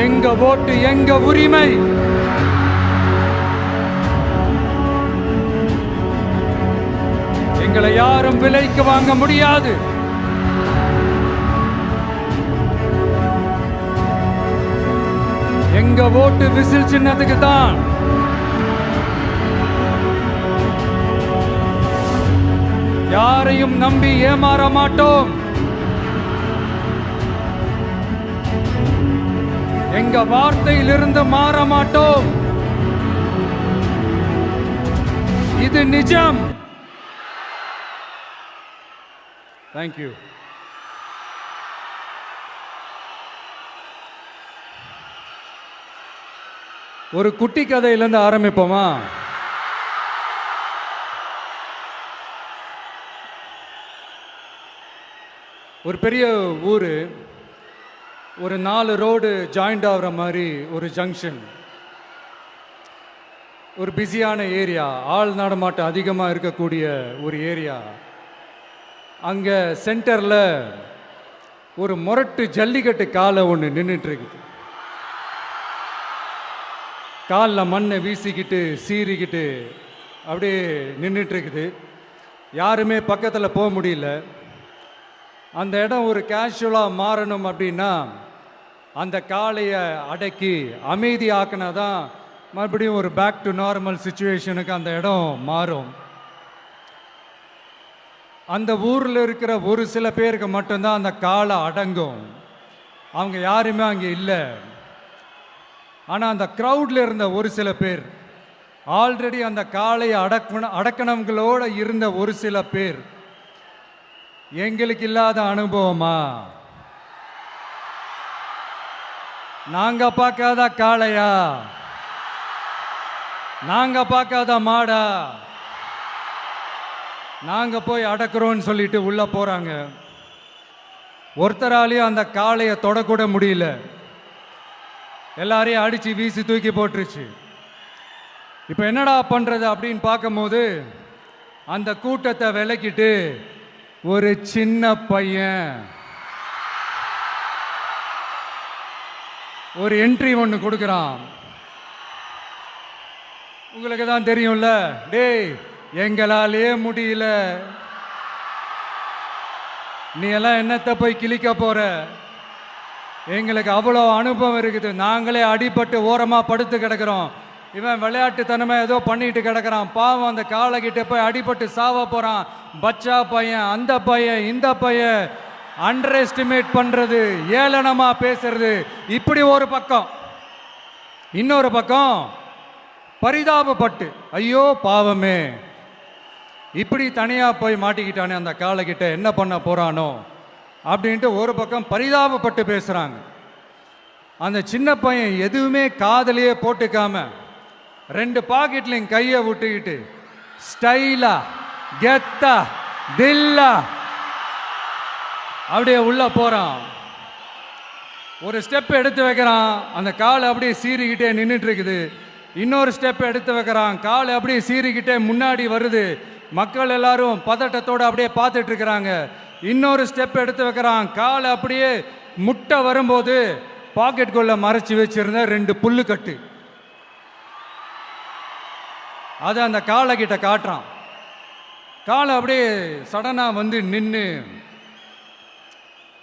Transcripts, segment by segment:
எங்க ஓட்டு எங்க உரிமை. எங்களை யாரும் விலைக்கு வாங்க முடியாது. எங்க ஓட்டு விசில் சின்னத்துக்கு தான். யாரையும் நம்பி ஏமாற மாட்டோம். எங்க வார்த்தையிலிருந்து மாற மாட்டோம். இது நிஜம். தேங்க்யூ. ஒரு குட்டி கதையிலிருந்து ஆரம்பிப்போமா? ஒரு பெரிய ஊர், ஒரு 4 ரோடு ஜாயிண்ட் ஆகிற மாதிரி ஒரு ஜங்ஷன், ஒரு பிஸியான ஏரியா, ஆள் நடமாட்டம் அதிகமாக இருக்கக்கூடிய ஒரு ஏரியா. அங்கே சென்டரில் ஒரு முரட்டு ஜல்லிக்கட்டு காலை ஒன்று நின்றுட்டுருக்குது. காலில் மண்ணை வீசிக்கிட்டு சீறிக்கிட்டு அப்படியே நின்றுட்டுருக்குது. யாருமே பக்கத்தில் போக முடியல. அந்த இடம் ஒரு கேஷுவலாக மாறணும் அப்படின்னா அந்த காளையை அடக்கி அமைதி ஆக்கினா தான் மறுபடியும் ஒரு பேக் டு நார்மல் சுச்சுவேஷனுக்கு அந்த இடம் மாறும். அந்த ஊரில் இருக்கிற ஒரு சில பேருக்கு மட்டும்தான் அந்த காளை அடங்கும். அவங்க யாருமே அங்கே இல்லை. ஆனால் அந்த க்ரௌடில் இருந்த ஒரு சில பேர், ஆல்ரெடி அந்த காளையை அடக்கணங்களோடு இருந்த ஒரு சில பேர், எங்களுக்கு இல்லாத அனுபவமா? நாங்க பார்க்காத காளையா? நாங்க பார்க்காத மாடா? நாங்க போய் அடக்குறோன்னு சொல்லிட்டு உள்ள போறாங்க. ஒருத்தராலையும் அந்த காளையை தொடக்கூட முடியல. எல்லாரையும் அடிச்சு வீசி தூக்கி போட்டுருச்சு. இப்போ என்னடா பண்றது அப்படின்னு பார்க்கும்போது அந்த கூட்டத்தை விலக்கிட்டு ஒரு சின்ன பையன் ஒரு என்ட்ரி ஒன்று கொடுக்குறான். உங்களுக்கு தான் தெரியும்ல, டேய் எங்களாலே முடியல, நீ எல்லாம் என்னத்தை போய் கிழிக்க போற? எங்களுக்கு அவ்வளோ அனுபவம் இருக்குது, நாங்களே அடிபட்டு ஓரமாக படுத்து கிடக்கிறோம், இவன் விளையாட்டுத்தனமா ஏதோ பண்ணிட்டு கிடக்கிறான், பாவம் அந்த காளைகிட்ட போய் அடிபட்டு சாவ போறான், பச்சா பையன், அந்த பையன், இந்த பையன், அண்டர் எஸ்டிமேட் பண்றது, ஏளனமா பேசுறது, இப்படி ஒரு பக்கம். இன்னொரு பக்கம் பரிதாபப்பட்டு, ஐயோ பாவமே, இப்படி தனியா போய் மாட்டிக்கிட்டானே அந்த காளைகிட்ட, என்ன பண்ண போறானோ அப்படின்ட்டு ஒரு பக்கம் பரிதாபப்பட்டு பேசுறாங்க. அந்த சின்ன பையன் எதுவுமே காதலையே போட்டுக்காம 2 பாக்கெட்லையும் கையை விட்டுக்கிட்டு ஸ்டைலா கெத்தா தில்லா அப்படியே உள்ள போறான். ஒரு ஸ்டெப் எடுத்து வைக்கிறான், அந்த காலை அப்படியே சீறிக்கிட்டே நின்றுட்டு இருக்குது. இன்னொரு ஸ்டெப் எடுத்து வைக்கிறான், காலை அப்படியே சீறிக்கிட்டே முன்னாடி வருது. மக்கள் எல்லாரும் பதட்டத்தோடு அப்படியே பார்த்துட்டு இருக்கிறாங்க. இன்னொரு ஸ்டெப் எடுத்து வைக்கிறான், காலை அப்படியே முட்டை வரும்போது பாக்கெட்டுக்குள்ள மறைச்சி வச்சிருந்த 2 புல்லுக்கட்டு அதை அந்த காளை கிட்ட காட்டுறான். காளை அப்படியே சடனா வந்து நின்று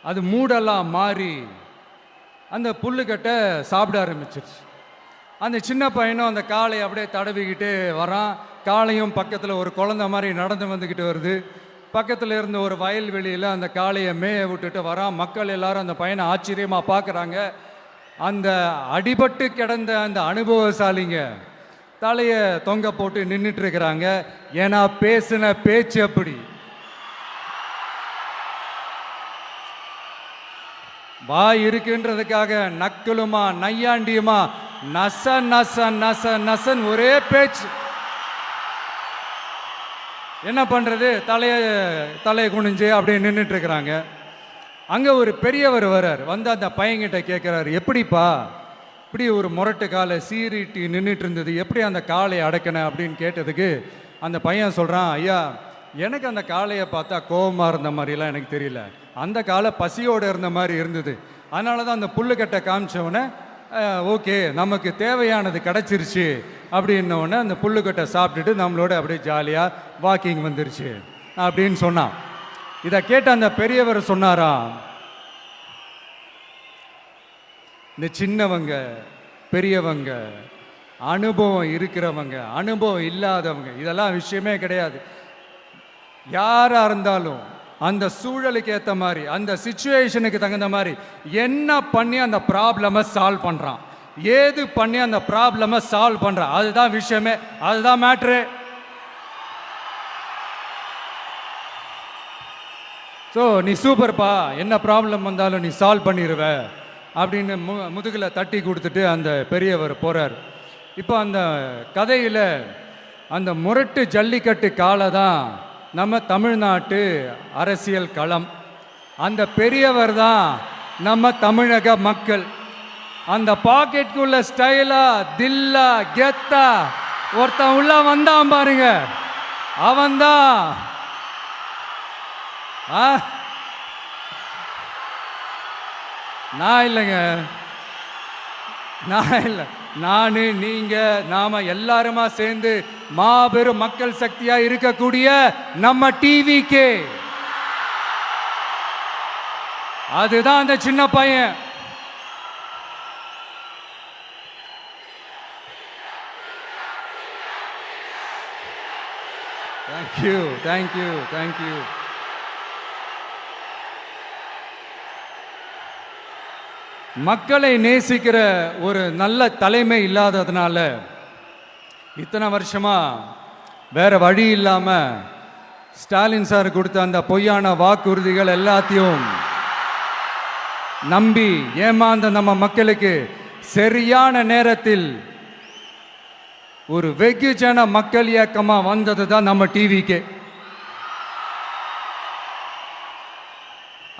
அது மூடெல்லாம் மாறி அந்த புல்லுக்கட்டை சாப்பிட ஆரம்பிச்சிருச்சு. அந்த சின்ன பையனும் அந்த காளையை அப்படியே தடவிக்கிட்டே வரான். காளையும் பக்கத்தில் ஒரு குழந்தை மாதிரி நடந்து வந்துக்கிட்டு வருது. பக்கத்தில் இருந்த ஒரு வயல்வெளியில் அந்த காளையை மேய விட்டுட்டு வரான். மக்கள் எல்லாரும் அந்த பையனை ஆச்சரியமாக பார்க்குறாங்க. அந்த அடிபட்டு கிடந்த அந்த அனுபவசாலிங்க தலையை தொங்க போட்டு நின்றுட்டு இருக்கிறாங்க. ஏன்னா பேசின பேச்சு அப்படி. வாய் இருக்குன்றதுக்காக நக்கலுமா நையாண்டியுமா நச நச நச நசன் ஒரே பேச்சு. என்ன பண்றது, தலையை குனிஞ்சு அப்படியே நின்றுட்டு இருக்கிறாங்க. அங்கே ஒரு பெரியவர் வர்றார். வந்து அந்த பையன்கிட்ட கேட்குறாரு, எப்படிப்பா இப்படி ஒரு முரட்டு காலை சீறிட்டு நின்றுட்டு இருந்தது, எப்படி அந்த காளையை அடக்கின அப்படின்னு கேட்டதுக்கு அந்த பையன் சொல்கிறான், ஐயா எனக்கு அந்த காளையை பார்த்தா கோபமாக இருந்த மாதிரிலாம் எனக்கு தெரியல, அந்த காலை பசியோடு இருந்த மாதிரி இருந்தது, அதனால தான் அந்த புல்லுக்கட்டை காமிச்சவொடனே ஓகே நமக்கு தேவையானது கிடச்சிருச்சு அப்படின்னோடனே அந்த புல்லுக்கட்டை சாப்பிட்டுட்டு நம்மளோட அப்படியே ஜாலியாக வாக்கிங் வந்துருச்சு அப்படின்னு சொன்னான். இதை கேட்ட அந்த பெரியவர் சொன்னாராம், இந்த சின்னவங்க பெரியவங்க அனுபவம் இருக்கிறவங்க அனுபவம் இல்லாதவங்க இதெல்லாம் விஷயமே கிடையாது. யாராக இருந்தாலும் அந்த சூழலுக்கு ஏற்ற மாதிரி அந்த சிச்சுவேஷனுக்கு தகுந்த மாதிரி என்ன பண்ணி அந்த ப்ராப்ளமை சால்வ் பண்ணுறான், ஏது பண்ணி அந்த ப்ராப்ளமை சால்வ் பண்ணுறான், அதுதான் விஷயமே, அதுதான் மேட்ரு. ஸோ நீ சூப்பர்ப்பா, என்ன ப்ராப்ளம் வந்தாலும் நீ சால்வ் பண்ணிடுவ அப்படின்னு முதுகில் தட்டி கொடுத்துட்டு அந்த பெரியவர் போகிறார். இப்போ அந்த கதையில் அந்த முரட்டு ஜல்லிக்கட்டு காலை தான் நம்ம தமிழ்நாட்டு அரசியல் களம். அந்த பெரியவர் தான் நம்ம தமிழக மக்கள். அந்த பாக்கெட்டுக்குள்ள ஸ்டைலா தில்லா கெத்தா ஒருத்தன் உள்ள வந்தான் பாருங்க, அவன்தான் நான் இல்லைங்க, நான் இல்லை, நானு நீங்க நாம எல்லாருமா சேர்ந்து மாபெரும் மக்கள் சக்தியா இருக்கக்கூடிய நம்ம டிவிக்கு, அதுதான் அந்த சின்ன பையன். Thank you thank you thank you. மக்களை நேசிக்கிற ஒரு நல்ல தலைமை இல்லாததுனால இத்தனை வருஷமா வேற வழி இல்லாம ஸ்டாலின் சார் கொடுத்த அந்த பொய்யான வாக்குறுதிகள் எல்லாத்தையும் நம்பி ஏமாந்த நம்ம மக்களுக்கு சரியான நேரத்தில் ஒரு வெகுஜன மக்கள் இயக்கமா வந்தது தான் நம்ம டிவிக்கு.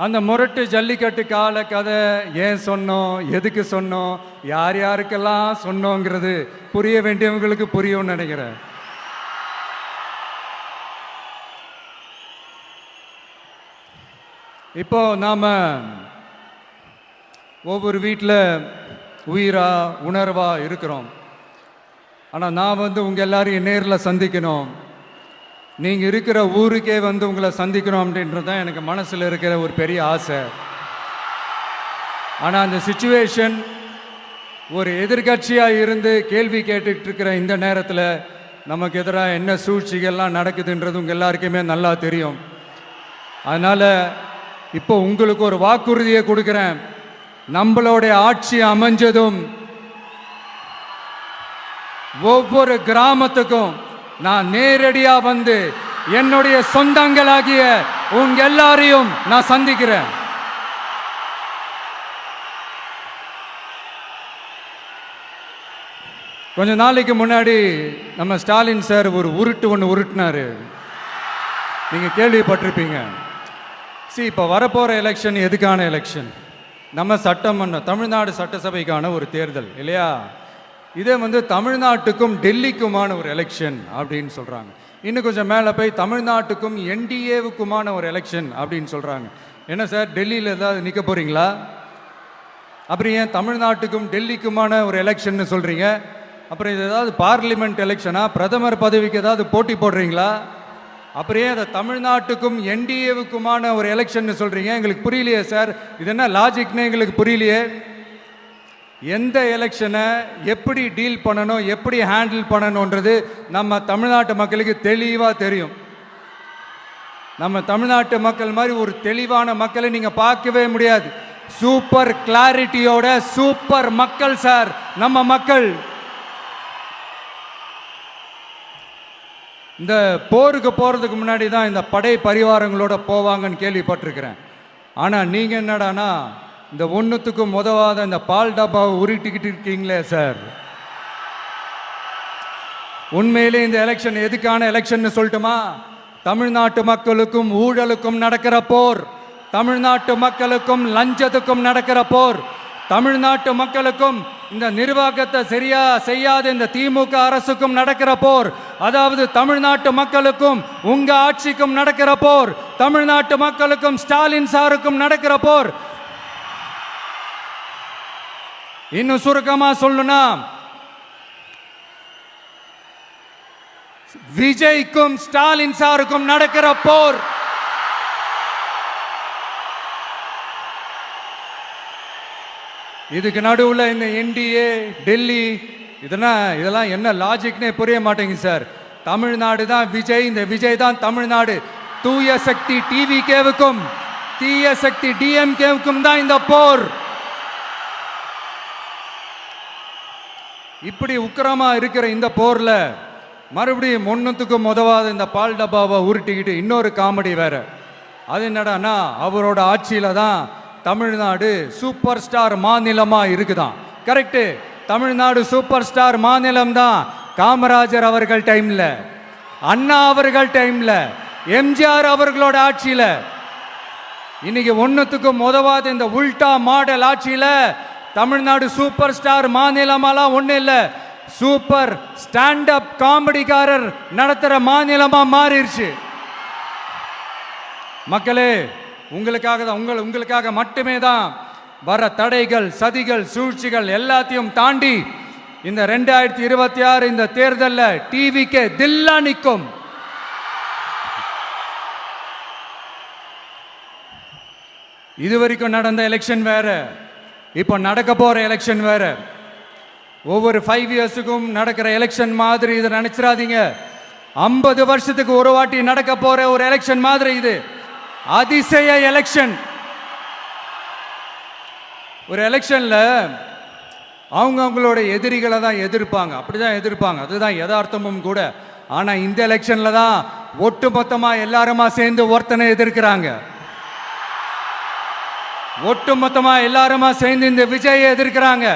அந்த முரட்டு ஜல்லிக்கட்டு கால கதை ஏன் சொன்னோம், எதுக்கு சொன்னோம், யார் யாருக்கெல்லாம் சொன்னோங்கிறது புரிய வேண்டியவங்களுக்கு புரியும்னு நினைக்கிறேன். இப்போ நாம ஒவ்வொரு வீட்டில் உயிரா உணர்வா இருக்கிறோம். ஆனால் நான் உங்கள் எல்லாரையும் நேரில் சந்திக்கணும், நீங்கள் இருக்கிற ஊருக்கே உங்களை சந்திக்கணும் அப்படின்றது தான் எனக்கு மனசில் இருக்கிற ஒரு பெரிய ஆசை. ஆனால் அந்த சிச்சுவேஷன் ஒரு எதிர்கட்சியாக இருந்து கேள்வி கேட்டுக்கிட்டு இருக்கிற இந்த நேரத்தில் நமக்கு எதிராக என்ன சூழ்ச்சிகள்லாம் நடக்குதுன்றது உங்கள் எல்லாருக்குமே நல்லா தெரியும். அதனால் இப்போ உங்களுக்கு ஒரு வாக்குறுதியை கொடுக்குறேன், நம்மளுடைய ஆட்சி அமைஞ்சதும் ஒவ்வொரு கிராமத்துக்கும் நான் நேரடியா வந்து என்னுடைய சொந்தங்களாகிய உங்க எல்லாரையும் நான் சந்திக்கிறேன். கொஞ்ச நாளைக்கு முன்னாடி நம்ம ஸ்டாலின் சார் ஒரு உருட்டு ஒன்று உருட்டினாரு, நீங்க கேள்விப்பட்டிருப்பீங்க. இப்போ வரப்போற எலெக்ஷன் எதுக்கான எலெக்ஷன்? நம்ம சட்டமன்ற தமிழ்நாடு சட்டசபைக்கான ஒரு தேர்தல் இல்லையா? இதே தமிழ்நாட்டுக்கும் டெல்லிக்குமான ஒரு எலெக்ஷன் அப்படின்னு சொல்கிறாங்க. இன்னும் கொஞ்சம் மேலே போய் தமிழ்நாட்டுக்கும் என்டிஏவுக்குமான ஒரு எலெக்ஷன் அப்படின்னு சொல்கிறாங்க. என்ன சார், டெல்லியில் ஏதாவது நிற்க போகிறீங்களா? அப்புறம் ஏன் தமிழ்நாட்டுக்கும் டெல்லிக்குமான ஒரு எலெக்ஷன் சொல்கிறீங்க? அப்புறம் இது ஏதாவது பார்லிமெண்ட் எலெக்ஷனா, பிரதமர் பதவிக்கு ஏதாவது போட்டி போடுறீங்களா? அப்புறம் ஏன் அதை தமிழ்நாட்டுக்கும் என்டிஏவுக்குமான ஒரு எலெக்ஷன் சொல்கிறீங்க? எங்களுக்கு புரியலையே சார், இது என்ன லாஜிக்னு எங்களுக்கு புரியலையே. எந்த எலெக்ஷனை எப்படி டீல் பண்ணணும், எப்படி ஹேண்டில் பண்ணணுன்றது நம்ம தமிழ்நாட்டு மக்களுக்கு தெளிவாக தெரியும். நம்ம தமிழ்நாட்டு மக்கள் மாதிரி ஒரு தெளிவான மக்களை நீங்கள் பார்க்கவே முடியாது. சூப்பர் கிளாரிட்டியோட சூப்பர் மக்கள் சார் நம்ம மக்கள். இந்த போருக்கு போகிறதுக்கு முன்னாடி தான் இந்த படை பரிவாரங்களோட போவாங்கன்னு கேள்விப்பட்டிருக்கிறேன். ஆனால் நீங்கள் என்னடானா இந்த ஒன்றுத்துக்கும் உதவாத இந்த பால் டப்பாவை உருட்டிக்கிட்டு இருக்கீங்களே சார். உண்மையிலே இந்த எலெக்ஷன் எதுக்கான எலெக்ஷன் சொல்லட்டுமா? தமிழ்நாட்டு மக்களுக்கும் ஊழலுக்கும் நடக்கிற போர், தமிழ்நாட்டு மக்களுக்கும் லஞ்சத்துக்கும் நடக்கிற போர், தமிழ்நாட்டு மக்களுக்கும் இந்த நிர்வாகத்தை சரியா செய்யாத இந்த திமுக அரசுக்கும் நடக்கிற போர், அதாவது தமிழ்நாட்டு மக்களுக்கும் உங்க ஆட்சிக்கும் நடக்கிற போர், தமிழ்நாட்டு மக்களுக்கும் ஸ்டாலின் சாருக்கும் நடக்கிற போர். இன்னும் சுருக்கமா சொல்லணும்னா, விஜய்க்கும் ஸ்டாலின் சாருக்கும் நடக்கிற போர் இதுக்கு நடுவுல இந்த என்டிஏ டெல்லி இதெல்லாம் என்ன லாஜிக்னே புரிய மாட்டேங்குது சார். தமிழ்நாடு தான் விஜய், இந்த விஜய் தான் தமிழ்நாடு. தூய சக்தி டிவிகேவுக்கும் தீய சக்தி டிஎம்கேவுக்கும் தான் இந்த போர். இப்படி உக்கிரமா இருக்கிற இந்த போர்ல மறுபடியும் ஒன்னுத்துக்கும் உதவாத இந்த பால் டப்பாவை உருட்டிக்கிட்டு இன்னொரு காமெடி வேற. அது என்னடான்னா, அவரோட ஆட்சியில தான் தமிழ்நாடு சூப்பர் ஸ்டார் மாநிலமா இருக்குதான். கரெக்டு, தமிழ்நாடு சூப்பர் ஸ்டார் மாநிலம் தான். காமராஜர் அவர்கள் டைம்ல, அண்ணா அவர்கள் டைம்ல, எம்ஜிஆர் அவர்களோட ஆட்சியில. இன்னைக்கு ஒன்னுத்துக்கும் உதவாத இந்த உல்டா மாடல் ஆட்சியில தமிழ்நாடு சூப்பர் ஸ்டார் மாநிலமாலாம் ஒண்ணு இல்ல, சூப்பர் ஸ்டாண்ட் அப் காமெடிக்காரர் நடத்துற மாநிலமா மாறிடுச்சு. மக்களே, உங்களுக்காக மட்டுமே தான் வர தடைகள், சதிகள், சூழ்ச்சிகள் எல்லாத்தையும் தாண்டி இந்த 2026 இந்த தேர்தலில் டிவிக்கு தில்லா நிற்கும். இதுவரைக்கும் நடந்த எலெக்ஷன் வேற, இப்போ நடக்க போற எலெக்ஷன் வேற. ஒவ்வொரு 5 இயர்ஸுக்கும் நடக்கிற எலெக்ஷன் மாதிரி இதை நினைச்சிடாதீங்க. 50 வருஷத்துக்கு ஒரு வாட்டி நடக்க போற ஒரு எலெக்ஷன் மாதிரி இது. அதிசய எலெக்ஷன். ஒரு எலெக்ஷன்ல அவங்களோட எதிரிகளை தான் எதிர்ப்பாங்க, அப்படிதான் எதிர்ப்பாங்க, அதுதான் யதார்த்தமும் கூட. ஆனா இந்த எலெக்ஷன்ல தான் ஒட்டுமொத்தமா எல்லாருமா சேர்ந்து ஒருத்தனை எதிர்க்கிறாங்க. ஒட்டுமொத்தமா எல்லாருமா சேர்ந்து இந்த விஜயை எதிர்க்கிறாங்க.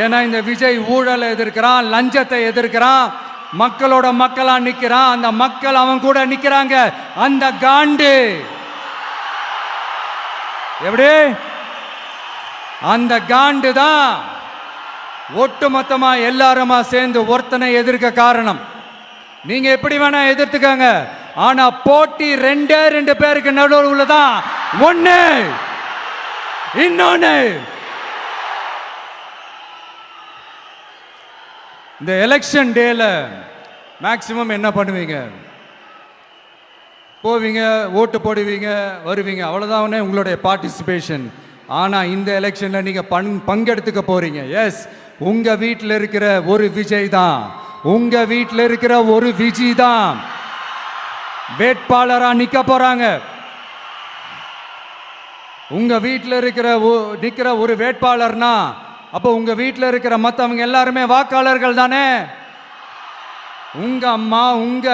ஏன்னா இந்த விஜய் ஊழலை எதிர்க்கிறான், லஞ்சத்தை எதிர்க்கிறான், மக்களோட மக்களா நிக்கிறான். அந்த மக்கள் அவன் கூட நிக்கிறாங்க. அந்த காண்டு எப்படி? அந்த காண்டு தான் ஒட்டுமொத்தமா எல்லாருமா சேர்ந்து ஒருத்தனை எதிர்க்க காரணம். நீங்க எப்படி வேணா எதிர்த்துக்காங்க, ஆனா போட்டி ரெண்டு பேருக்கு நடுவில் உள்ளதான். ஒண்ணு இன்னொன்னு. இந்த எலெக்ஷன் டேல மேக்சிமம் என்ன பண்ணுவீங்க? போவீங்க, ஓட்டு போடுவீங்க, வருவீங்க, அவ்வளவுதான் உங்களுடைய பார்ட்டிசிபேஷன். ஆனா இந்த எலெக்ஷன்ல நீங்க பங்கெடுத்துக்க போறீங்க. எஸ், உங்க வீட்டில் இருக்கிற ஒரு விஜய் தான், உங்க வீட்டில் இருக்கிற ஒரு விஜய் தான் வேட்பாளரா நிக்க போறாங்க. உங்க வீட்டில் நிக்கிற ஒரு வேட்பாளர்னா அப்போ உங்க வீட்டில் இருக்கிற மற்றவங்க எல்லாருமே வாக்காளர்கள் தானே. உங்க அம்மா, உங்க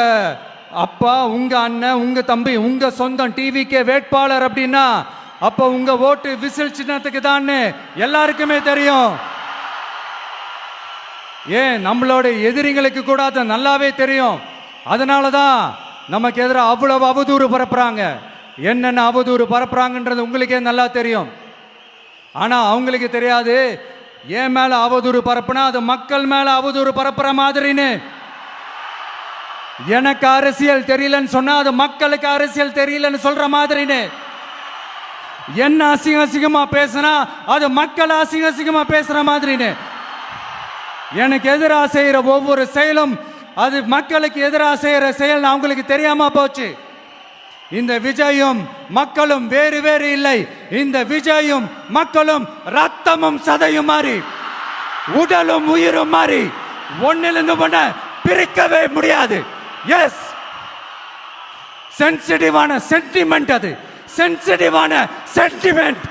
அப்பா, உங்க அண்ணன், உங்க தம்பி, உங்க சொந்தம் டிவிக்கே வேட்பாளர் அப்படின்னா அப்போ உங்க ஓட்டு விசில் சின்னத்துக்கு தான் எல்லாருக்குமே தெரியும். ஏன், நம்மளோட எதிரிங்களுக்கு கூட அது நல்லாவே தெரியும். அதனாலதான் நமக்கு எதிராக அவ்வளவு அவதூறு பரப்புறாங்க. என்னென்ன அவதூறு பரப்புறாங்கன்றது உங்களுக்கே நல்லா தெரியும். ஆனா அவங்களுக்கு தெரியாது, ஏன் மேல அவதூறு பரப்புனா அது மக்கள் மேல அவதூறு பரப்புற மாதிரின்னு. எனக்கு அரசியல் தெரியலன்னு சொன்னா அது மக்களுக்கு அரசியல் தெரியலன்னு சொல்ற மாதிரின்னு. என்ன அசிங்கமா பேசுனா அது மக்கள் அசிங்கமா பேசுற மாதிரின்னு. எனக்கு எதிராக செய்யற ஒவ்வொரு செயலும் அது மக்களுக்கு எதிராக செய்யற செயல் அவங்களுக்கு தெரியாம போச்சு. இந்த விஜயும் மக்களும் வேறு வேறு இல்லை. இந்த விஜயும் மக்களும் ரத்தமும் சதையும் மாறி, உடலும் உயிரும் மாறி, ஒன்னிலிருந்து ஒண்ண பிரிக்கவே முடியாது. எஸ், சென்சிட்டிவான சென்டிமெண்ட், அது சென்சிட்டிவான சென்டிமெண்ட்.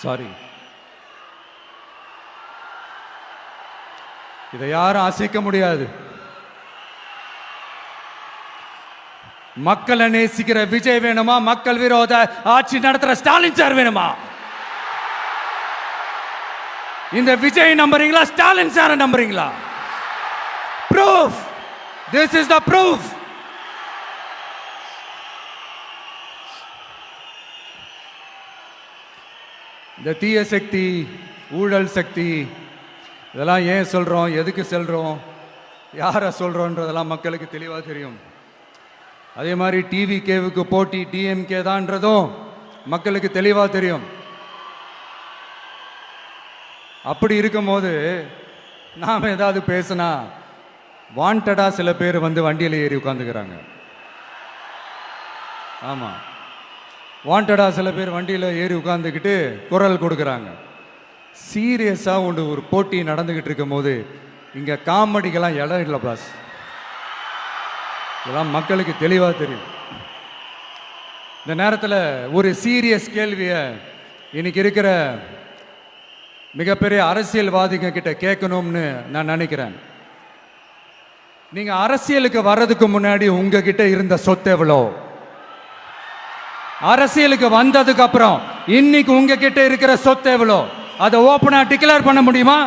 சாரி, இதை யாரும் அசைக்க முடியாது. மக்களை நேசிக்கிற விஜய் வேணுமா, மக்கள் விரோத ஆட்சி நடத்துற ஸ்டாலின் சார் வேணுமா? இந்த விஜய் நம்புறீங்களா, ஸ்டாலின் சார் நம்புறீங்களா? proof, this is the proof. இந்த தீய சக்தி, ஊழல் சக்தி, இதெல்லாம் ஏன் சொல்றோம், எதுக்கு சொல்றோம், யாரை சொல்றோன்றதெல்லாம் மக்களுக்கு தெளிவாக தெரியும். அதே மாதிரி டிவிகேவுக்கு போட்டி டிஎம்கே தான்றதும் மக்களுக்கு தெளிவாக தெரியும். அப்படி இருக்கும்போது நாம் ஏதாவது பேசினா வாண்டடா சில பேர் வந்து வண்டியில் ஏறி உட்காந்துக்கிறாங்க. ஆமாம், வாண்டடா சில பேர் வண்டியில் ஏறி உட்காந்துக்கிட்டு குரல் கொடுக்குறாங்க. சீரியஸாக ஒரு போட்டி நடந்துக்கிட்டு இருக்கும் போது இங்கே காமெடிக்கெல்லாம் இடம் இல்லை பாஸ். இதெல்லாம் மக்களுக்கு தெளிவாக தெரியும். இந்த நேரத்தில் ஒரு சீரியஸ் கேள்வியை இன்னைக்கு இருக்கிற மிகப்பெரிய அரசியல்வாதிங்க கிட்ட கேட்கணும்னு நான் நினைக்கிறேன். நீங்க அரசியலுக்கு வர்றதுக்கு முன்னாடி உங்ககிட்ட இருந்த சொத்து எவ்வளோ? அரசியலுக்கு வந்ததுக்கு அப்புறம் இன்னைக்கு உங்ககிட்ட இருக்கிற சொத்து எவ்வளோ? அதை ஓப்பனா டிக்ளேர் பண்ண முடியுமா?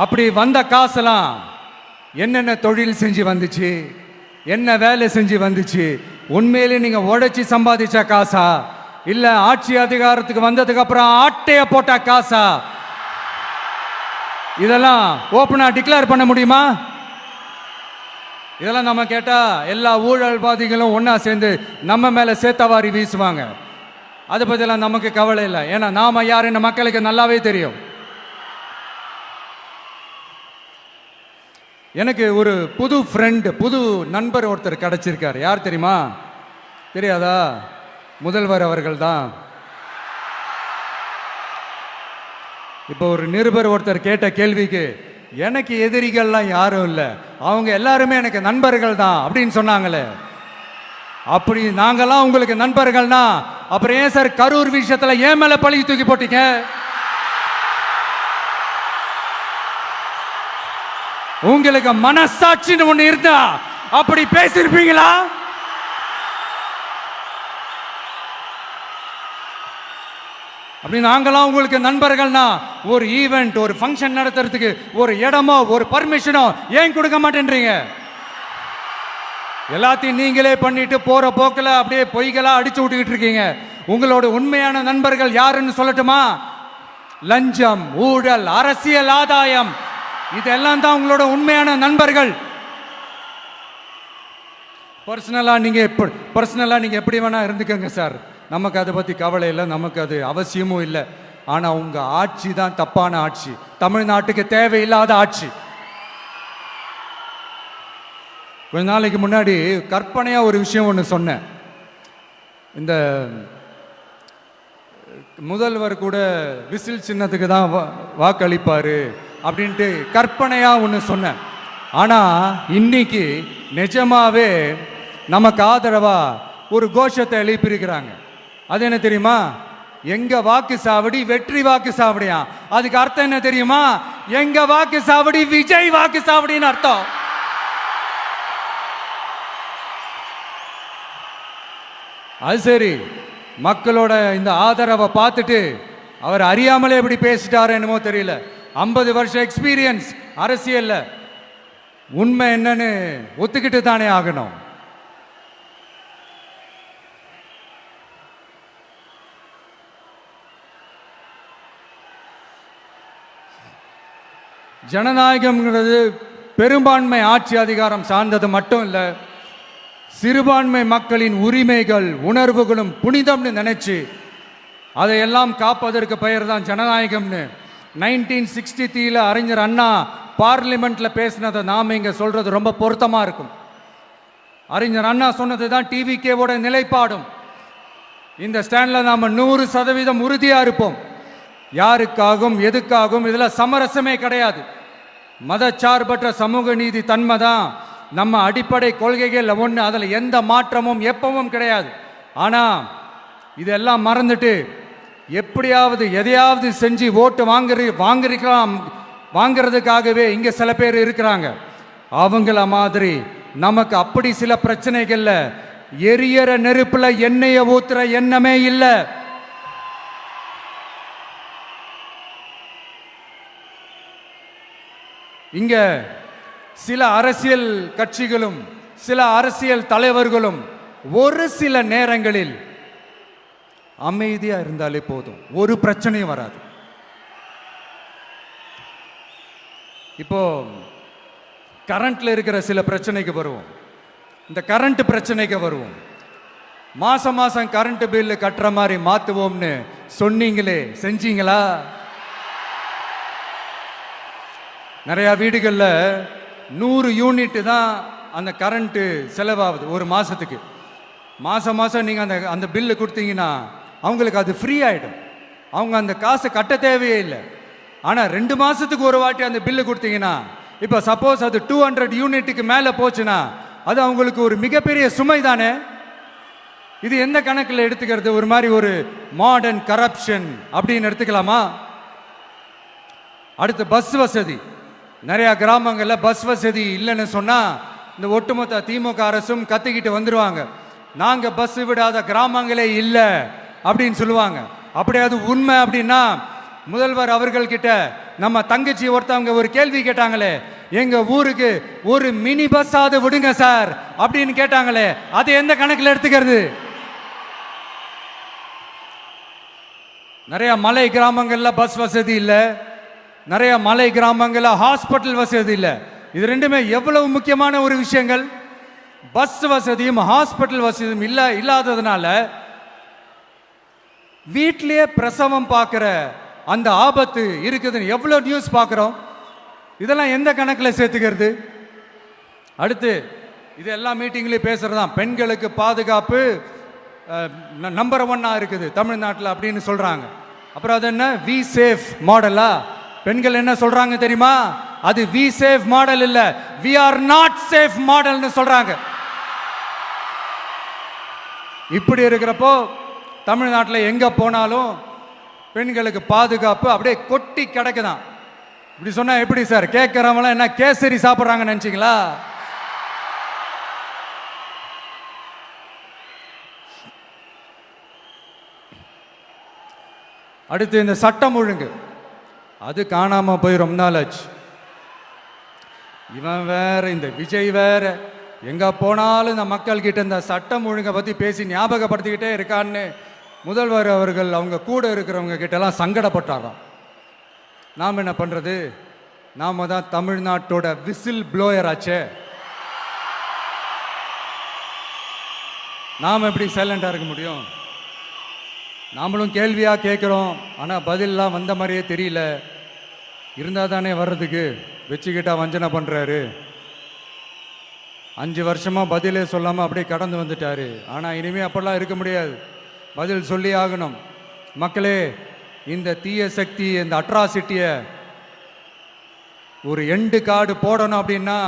அப்படி வந்த காசெல்லாம் என்னென்ன தொழில் செஞ்சு வந்துச்சு, என்ன வேலை செஞ்சு வந்துச்சு, உண்மையிலே நீங்க உழைச்சி சம்பாதிச்ச காசா, இல்ல ஆட்சி அதிகாரத்துக்கு வந்ததுக்கு அப்புறம் ஆட்டைய போட்ட காசா? இதெல்லாம் ஓப்பனா டிக்ளேர் பண்ண முடியுமா? இதெல்லாம் நம்ம கேட்டா எல்லா ஊழல்வாதிகளும் ஒன்னா சேர்ந்து நம்ம மேல சேத்தவாரி வீசுவாங்க. அதை பத்திலாம் நமக்கு கவலை இல்லை. ஏன்னா நாம யாருன்னு மக்களுக்கு நல்லாவே தெரியும். எனக்கு ஒரு புது ஃப்ரெண்டு, புது நண்பர் ஒருத்தர் கிடைச்சிருக்காரு. யார் தெரியுமா? தெரியாதா? முதல்வர் அவர்கள் தான். இப்போ ஒரு நிருபர் ஒருத்தர் கேட்ட கேள்விக்கு எனக்கு எதிரிகள்லாம் யாரும் இல்லை, அவங்க எல்லாருமே எனக்கு நண்பர்கள் தான் அப்படின்னு சொன்னாங்களே. அப்படி நாங்கெல்லாம் உங்களுக்கு நண்பர்கள்னா அப்புறம் ஏன் சார் கரூர் விஷயத்துல ஏன் மேல பழி தூக்கி போட்டீங்க? உங்களுக்கு மனசாட்சின்னு ஒண்ணு இருந்தா அப்படி பேசிருப்பீங்களா? அப்படி நாங்களாம் உங்களுக்கு நண்பர்கள்னா ஒரு ஈவெண்ட், ஒரு ஃபங்க்ஷன் நடத்துறதுக்கு ஒரு இடமோ ஒரு பர்மிஷனோ ஏன் கொடுக்க மாட்டேன்றீங்க? எல்லாத்தையும் நீங்களே பண்ணிட்டு போற போக்கில் அப்படியே பொய்களா அடிச்சு விட்டுக்கிட்டு இருக்கீங்க. உங்களோட உண்மையான நண்பர்கள் யாருன்னு சொல்லட்டுமா? லஞ்சம், ஊழல், அரசியல் ஆதாயம், இதெல்லாம் தான் உங்களோட உண்மையான நண்பர்கள். பர்சனலா நீங்க எப்படி வேணா இருந்துக்கங்க சார், நமக்கு அதை பத்தி கவலை இல்லை, நமக்கு அது அவசியமும் இல்லை. ஆனா உங்க ஆட்சி தான் தப்பான ஆட்சி, தமிழ்நாட்டுக்கு தேவையில்லாத ஆட்சி. கொஞ்ச நாளைக்கு முன்னாடி கற்பனையா ஒரு விஷயம் ஒன்று சொன்னேன். இந்த முதல்வர் கூட விசில் சின்னத்துக்கு தான் வாக்களிப்பாரு அப்படின்ட்டு கற்பனையா ஒன்று சொன்னேன். ஆனா இன்னைக்கு நிஜமாவே நமக்கு ஆதரவா ஒரு கோஷத்தை எழுப்பியிருக்கிறாங்க. அது என்ன தெரியுமா? எங்க வாக்கு சாவடி வெற்றி வாக்கு சாவடியா. அதுக்கு அர்த்தம் என்ன தெரியுமா? எங்க வாக்கு சாவடி விஜய் வாக்கு சாவடின்னு அர்த்தம். அது சரி, மக்களோட இந்த ஆதரவை பார்த்துட்டு அவர் அறியாமலே எப்படி பேசிட்டாரு என்னமோ தெரியல. 50 வருஷம் எக்ஸ்பீரியன்ஸ் அரசியல்ல, உண்மை என்னன்னு ஒத்துக்கிட்டு தானே ஆகணும். ஜனநாயகம்ங்கிறது பெரும்பான்மை ஆட்சி அதிகாரம் சார்ந்தது மட்டும் இல்லை, சிறுபான்மை மக்களின் உரிமைகள் உணர்வுகளும் புனிதம்னு நினைச்சு அதையெல்லாம் காப்பதற்கு பெயர் தான் ஜனநாயகம்னு 1963 அறிஞர் அண்ணா பார்லிமெண்ட்ல பேசினதை நாம இங்க சொல்றது ரொம்ப பொருத்தமா இருக்கும். அறிஞர் அண்ணா சொன்னது தான் டிவிகேவோட நிலைப்பாடும். இந்த ஸ்டாண்ட்ல நாம 100% உறுதியா இருப்போம். யாருக்காகவும் எதுக்காகவும் இதுல சமரசமே கிடையாது. மதச்சார்பற்ற சமூக நீதி தன்மை தான் நம்ம அடிப்படை கொள்கைகள் ஒன்று, அதில் எந்த மாற்றமும் எப்பவும் கிடையாது. ஆனால் இதெல்லாம் மறந்துட்டு எப்படியாவது எதையாவது செஞ்சு ஓட்டு வாங்குறதுக்காகவே இங்கே சில பேர் இருக்கிறாங்க. அவங்கள மாதிரி நமக்கு அப்படி சில பிரச்சனைகள்ல எரியற நெருப்புல எண்ணெய ஊத்துற எண்ணமே இல்ல. இங்க சில அரசியல் கட்சிகளும் சில அரசியல் தலைவர்களும் ஒரு சில நேரங்களில் அமைதியா இருந்தாலே போதும், ஒரு பிரச்சனையும் வராது. இப்போ கரண்ட்ல இருக்கிற சில பிரச்சனைக்கு வருவோம். இந்த கரண்ட் பிரச்சனைக்கு வருவோம். மாசம் மாசம் கரண்ட் பில் கட்டுற மாதிரி மாத்துவோம்னு சொன்னீங்களே, செஞ்சீங்களா? நிறைய வீடுகளில் 100 யூனிட் தான் அந்த கரண்ட்டு செலவாகுது ஒரு மாசத்துக்கு. மாசம் மாசம் நீங்க அந்த பில்லு கொடுத்தீங்கன்னா அவங்களுக்கு அது ஃப்ரீ ஆயிடும். அவங்க அந்த காசு கட்ட தேவையே இல்லை. ஆனா 2 மாசத்துக்கு ஒரு வாட்டி அந்த பில்லு கொடுத்தீங்கன்னா, இப்போ சப்போஸ் அது 200 யூனிட்டுக்கு மேல போச்சுன்னா அது அவங்களுக்கு ஒரு மிகப்பெரிய சுமை தானே. இது எந்த கணக்கில் எடுத்துக்கிறது? ஒரு மாதிரி ஒரு மாடர்ன் கரப்ஷன் அப்படின்னு எடுத்துக்கலாமா? அடுத்து பஸ் வசதி. நிறைய கிராமங்களில் பஸ் வசதி இல்லைன்னு சொன்னா இந்த ஒட்டுமொத்த திமுக அரசும் கத்திக்கிட்டு வந்துருவாங்க. நாங்க பஸ் விடாத கிராமங்களே இல்லை அப்படின்னு சொல்லுவாங்க. அப்படியே அது உண்மை அப்படின்னா முதல்வர் அவர்கள் கிட்ட நம்ம தங்கச்சி ஒருத்தவங்க ஒரு கேள்வி கேட்டாங்களே, எங்க ஊருக்கு ஒரு மினி பஸ் ஆவது விடுங்க சார் அப்படின்னு கேட்டாங்களே, அது எந்த கணக்கில் எடுத்துக்கிறது? நிறைய மலை கிராமங்கள்ல பஸ் வசதி இல்லை, நிறைய மலை கிராமங்கள்ல ஹாஸ்பிட்டல் வசதி இல்லை. இது ரெண்டுமே எவ்வளவு முக்கியமான ஒரு விஷயங்கள். பஸ் வசதியும் ஹாஸ்பிட்டல் வசதியும் இல்லாததுனால வீட்டிலேயே பிரசவம் பார்க்கிற அந்த ஆபத்து இருக்குதுன்னு எவ்வளவு நியூஸ் பார்க்கிறோம். இதெல்லாம் எந்த கணக்கில் சேர்த்துக்கிறது? அடுத்து இது எல்லா மீட்டிங்லயும் பேசுறதுதான், பெண்களுக்கு பாதுகாப்பு நம்பர் 1 இருக்குது தமிழ்நாட்டில் அப்படின்னு சொல்றாங்க. அப்புறம் அது என்ன, வி சேஃப் மாடலா? பெண்கள் என்ன சொல்றாங்க தெரியுமா? அது வி சேஃப் மாடல் இல்ல, வி ஆர் நாட் சேஃப் மாடல்னு சொல்றாங்க. இப்படி இருக்கிறப்போ தமிழ்நாட்டில் எங்க போனாலும் பெண்களுக்கு பாதுகாப்பு அப்படியே கொட்டி கிடக்குதான். இப்படி சொன்னா எப்படி சார்? கேட்கறவங்க என்ன கேசரி சாப்பிட்றாங்கன்னு நினைச்சீங்களா? அடுத்து இந்த சட்டம் ஒழுங்கு, அது காணாம போய் ரொம்ப நாள் ஆச்சு. இவன் வேற, இந்த விஜய் வேற, எங்க போனாலும் இந்த மக்கள் கிட்ட இந்த சட்டம் ஒழுங்கை பத்தி பேசி ஞாபகப்படுத்திக்கிட்டே இருக்கான்னு முதல்வர் அவர்கள் அவங்க கூட இருக்கிறவங்க கிட்ட எல்லாம் சங்கடப்பட்டாராம். நாம் என்ன பண்றது? நாம தான் தமிழ்நாட்டோட விசில் ப்ளோயர் ஆச்சே. நாம எப்படி சைலண்டா இருக்க முடியும்? நாமளும் கேள்வியா கேட்கிறோம், ஆனா பதிலெல்லாம் வந்த மாதிரியே தெரியல. இருந்தா தானே வர்றதுக்கு, வச்சுக்கிட்டா வஞ்சனை பண்றாரு. 5 வருஷமா பதிலே சொல்லாம அப்படியே கடந்து வந்துட்டாரு. ஆனா இனிமே அப்படிலாம் இருக்க முடியாது, பதில் சொல்லி ஆகணும். மக்களே, இந்த தீய சக்தி, இந்த அட்ராசிட்டிய ஒரு எண்டு கார்டு போடணும் அப்படின்னா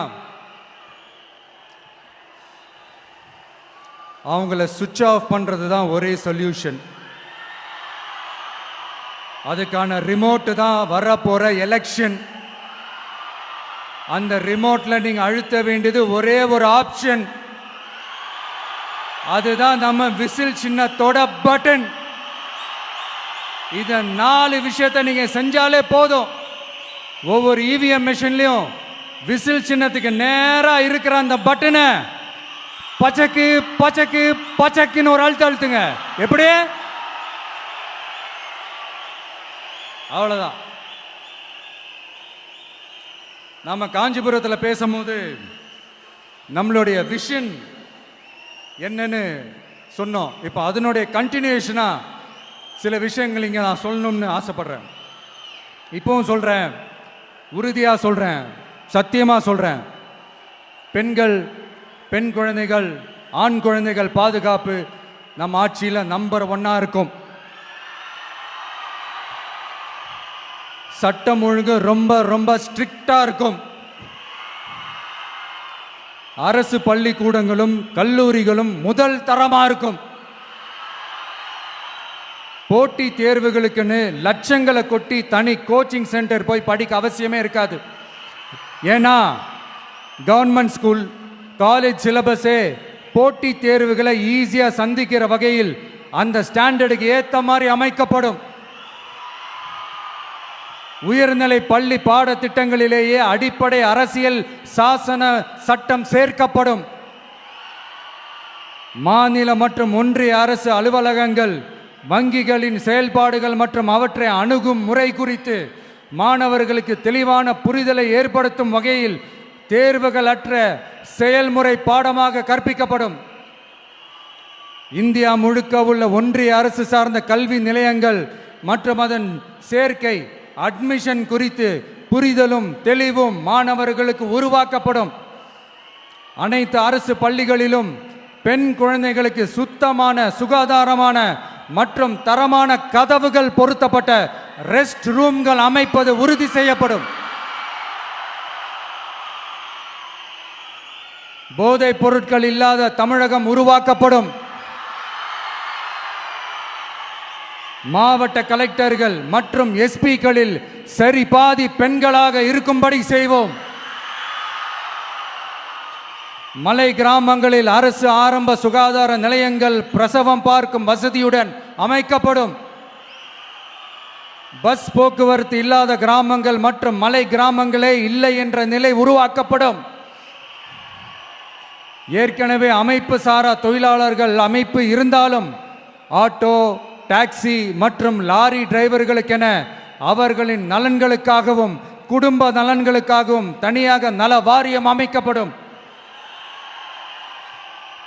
அவங்கள சுவிட்ச் ஆஃப் பண்றது தான் ஒரே சொல்யூஷன். அதுக்கான ரிமோட் தான் வரப்போற எலெக்ஷன். அந்த ரிமோட்ல நீங்க அழுத்த வேண்டியது ஒரே ஒரு ஆப்ஷன், அதுதான் நம்ம விசில் சின்னத்தோட பட்டன். இத 4 விஷயத்தை நீங்க செஞ்சாலே போதும். ஒவ்வொரு இவிஎம் மெஷின்லயும் விசில் சின்னத்துக்கு நேரா இருக்கிற அந்த பட்டனை பச்சக்கு பச்சக்கு பச்சக்குன்னு ஒரு அழுத்துங்க. எப்படி? அவ்வளவுதான். நாம காஞ்சிபுரத்தில் பேசும்போது நம்மளுடைய விஷன் என்னன்னு சொன்னோம். இப்போ அதனுடைய கண்டினியூஷனா சில விஷயங்கள் இங்க நான் சொல்லணும்னு ஆசைப்படுறேன். இப்பவும் சொல்றேன், உறுதியா சொல்றேன், சத்தியமா சொல்றேன். பெண்கள், பெண் குழந்தைகள், ஆண் குழந்தைகள் பாதுகாப்பு நம்ம ஆட்சியில் நம்பர் 1 இருக்கும். சட்டம் ஒழுங்கு ரொம்ப ரொம்ப ஸ்ட்ரிக்டா இருக்கும். அரசு பள்ளிக்கூடங்களும் கல்லூரிகளும் முதல் தரமா இருக்கும். போட்டி தேர்வுகளுக்குன்னு லட்சங்களை கொட்டி தனி கோச்சிங் சென்டர் போய் படிக்க அவசியமே இருக்காது. ஏன்னா கவர்மெண்ட் ஸ்கூல், காலேஜ் சிலபஸே போட்டி தேர்வுகளை ஈஸியா சந்திக்கிற வகையில் அந்த ஸ்டாண்டர்டுக்கு ஏத்த மாதிரி அமைக்கப்படும். உயர்நிலை பள்ளி பாடத்திட்டங்களிலேயே அடிப்படை அரசியல் சாசன சட்டம் சேர்க்கப்படும். மாநில மற்றும் ஒன்றிய அரசு அலுவலகங்கள், வங்கிகளின் செயல்பாடுகள் மற்றும் அவற்றை அணுகும் முறை குறித்து மாணவர்களுக்கு தெளிவான புரிதலை ஏற்படுத்தும் வகையில் தேர்வுகள் அற்ற செயல்முறை பாடமாக கற்பிக்கப்படும். இந்தியா முழுக்க உள்ள ஒன்றிய அரசு சார்ந்த கல்வி நிலையங்கள் மற்றும் அதன் சேர்க்கை அட்மிஷன் குறித்து புரிதலும் தெளிவும் மாணவர்களுக்கு உருவாக்கப்படும். அனைத்து அரசு பள்ளிகளிலும் பெண் குழந்தைகளுக்கு சுத்தமான, சுகாதாரமான மற்றும் தரமான கதவுகள் பொருத்தப்பட்ட ரெஸ்ட் ரூம்கள் அமைப்பது உறுதி செய்யப்படும். போதைப் பொருட்கள் இல்லாத தமிழகம் உருவாக்கப்படும். மாவட்ட கலெக்டர்கள் மற்றும் எஸ்பிக்களில் சரி பாதி பெண்களாக இருக்கும்படி செய்வோம். மலை கிராமங்களில் அரசு ஆரம்ப சுகாதார நிலையங்கள் பிரசவம் பார்க்கும் வசதியுடன் அமைக்கப்படும். பஸ் போக்குவரத்து இல்லாத கிராமங்கள் மற்றும் மலை கிராமங்களே இல்லை என்ற நிலை உருவாக்கப்படும். ஏற்கனவே அமைப்பு சாரா தொழிலாளர்கள் அமைப்பு இருந்தாலும் ஆட்டோ, டாக்ஸி மற்றும் லாரி டிரைவர்களுக்கென அவர்களின் நலன்களுக்காகவும் குடும்ப நலன்களுக்காகவும் தனியாக நல வாரியம் அமைக்கப்படும்.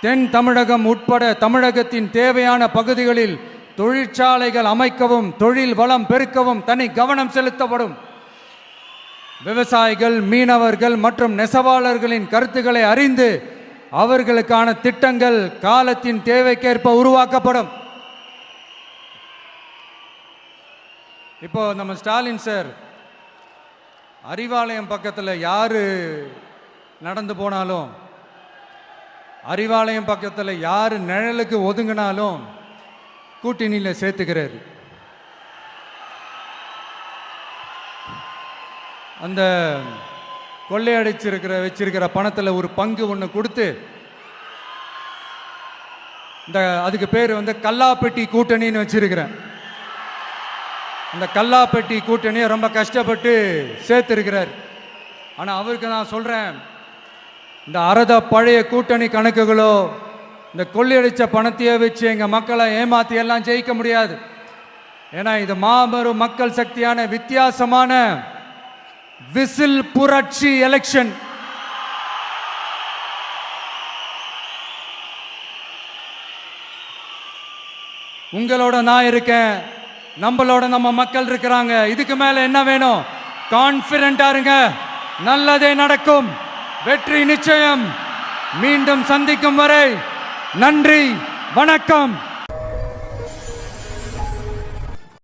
தென் தமிழகம் உட்பட தமிழகத்தின் தேவையான பகுதிகளில் தொழிற்சாலைகள் அமைக்கவும் தொழில் வளம் பெருக்கவும் தனி கவனம் செலுத்தப்படும். விவசாயிகள், மீனவர்கள் மற்றும் நெசவாளர்களின் கருத்துக்களை அறிந்து அவர்களுக்கான திட்டங்கள் காலத்தின் தேவைக்கேற்ப உருவாக்கப்படும். இப்போ நம்ம ஸ்டாலின் சார் அறிவாலயம் பக்கத்தில் யாரு நடந்து போனாலும், அறிவாலயம் பக்கத்தில் யாரு நிழலுக்கு ஒதுங்கினாலும் கூட்டணியில் சேர்த்துக்கிறார். அந்த வச்சிருக்கிற பணத்தில் ஒரு பங்கு ஒன்று கொடுத்து அதுக்கு பேர் கல்லாப்பெட்டி கூட்டணின்னு வச்சிருக்கிறேன். அந்த கல்லாப்பெட்டி கூட்டணியை ரொம்ப கஷ்டப்பட்டு சேர்த்திருக்கிறார். ஆனால் அவருக்கு நான் சொல்கிறேன், இந்த அறத பழைய கூட்டணி கணக்குகளோ இந்த கொள்ளையடிச்ச பணத்தையே வச்சு எங்கள் மக்களை ஏமாற்றி எல்லாம் ஜெயிக்க முடியாது. ஏன்னா இது மாபெரும் மக்கள் சக்தியான வித்தியாசமான விசில் புரட்சி எலெக்ஷன். உங்களோட நான் இருக்கேன், நம்மளோட நம்ம மக்கள் இருக்கிறாங்க. இதுக்கு மேல என்ன வேணும்? கான்பிடென்ட்டா இருங்க, நல்லதே நடக்கும், வெற்றி நிச்சயம். மீண்டும் சந்திக்கும் வரை நன்றி, வணக்கம்.